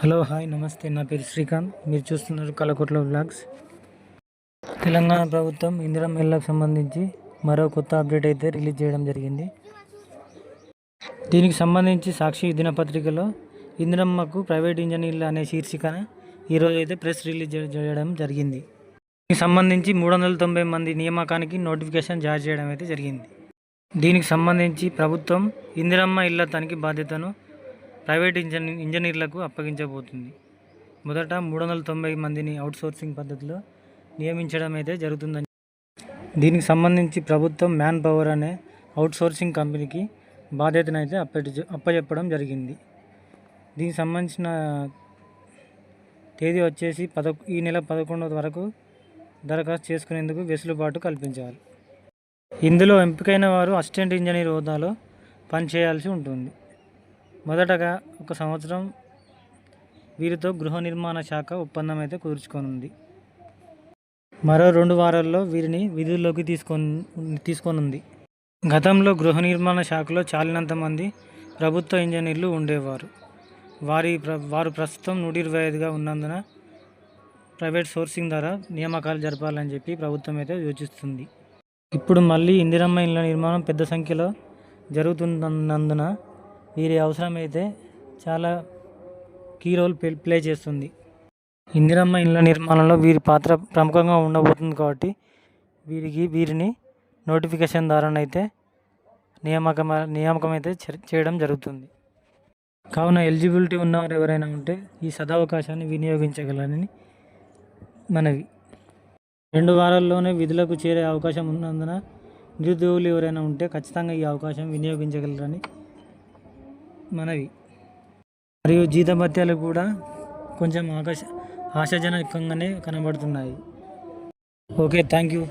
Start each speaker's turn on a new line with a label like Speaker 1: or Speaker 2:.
Speaker 1: Hello hi నమస్తే, నా పేరు శ్రీకాంత్. మీరు చూస్తున్నారు కలకొట్ల వ్లాగ్స్. తెలంగాణ ప్రభుత్వం ఇందిరమ్మ ఇళ్లకు సంబంధించి మరో కొత్త అప్డేట్ అయితే రిలీజ్ చేయడం జరిగింది. దీనికి సంబంధించి సాక్షి దినపత్రికలో ఇందిరమ్మకు ప్రైవేట్ ఇంజనీర్లు అనే శీర్షికన ఈరోజు అయితే ప్రెస్ రిలీజ్ చేయడం జరిగింది. దీనికి సంబంధించి 390 మంది నియామకానికి నోటిఫికేషన్ జారీ చేయడం అయితే జరిగింది. దీనికి సంబంధించి ప్రభుత్వం ఇందిరమ్మ ఇళ్ల తనిఖీ బాధ్యతను ప్రైవేట్ ఇంజనీర్లకు అప్పగించబోతుంది. మొదట 390 మందిని అవుట్సోర్సింగ్ పద్ధతిలో నియమించడం అయితే జరుగుతుందని. దీనికి సంబంధించి ప్రభుత్వం మ్యాన్ పవర్ అనే అవుట్సోర్సింగ్ కంపెనీకి బాధ్యతను అయితే అప్పచెప్పడం జరిగింది. దీనికి సంబంధించిన తేదీ వచ్చేసి ఈ నెల 11వ వరకు దరఖాస్తు చేసుకునేందుకు వెసులుబాటు కల్పించారు. ఇందులో ఎంపికైన వారు అసిస్టెంట్ ఇంజనీర్ హోదాలో పనిచేయాల్సి ఉంటుంది. మొదటగా 1 సంవత్సరం వీరితో గృహ నిర్మాణ శాఖ ఒప్పందం అయితే కుదుర్చుకోనుంది. మరో 2 వారాల్లో వీరిని విధుల్లోకి తీసుకోనుంది. గతంలో గృహ నిర్మాణ శాఖలో చాలినంత మంది ప్రభుత్వ ఇంజనీర్లు ఉండేవారు. వారు ప్రస్తుతం 125గా ఉన్నందున ప్రైవేట్ సోర్సింగ్ ద్వారా నియామకాలు జరపాలని చెప్పి ప్రభుత్వం అయితే యోచిస్తుంది. ఇప్పుడు మళ్ళీ ఇందిరమ్మ ఇళ్ల నిర్మాణం పెద్ద సంఖ్యలో జరుగుతున్నందున వీరి అవసరమైతే చాలా కీ రోల్ ప్లే చేస్తుంది. ఇందిరమ్మ ఇళ్ల నిర్మాణంలో వీరి పాత్ర ప్రముఖంగా ఉండబోతుంది కాబట్టి వీరిని నోటిఫికేషన్ ద్వారానైతే నియామకం అయితే చేయడం జరుగుతుంది. కావున ఎలిజిబిలిటీ ఉన్నవారు ఎవరైనా ఉంటే ఈ సదవకాశాన్ని వినియోగించగలరని మనవి. 2 వారాల్లోనే విధులకు చేరే అవకాశం ఉన్నందున నిరుద్యోగులు ఎవరైనా ఉంటే ఖచ్చితంగా ఈ అవకాశం వినియోగించగలరని మనవి. మరియు జీతభత్యాలు కూడా కొంచెం ఆశాజనకంగానే కనబడుతున్నాయి. Okay, thank you.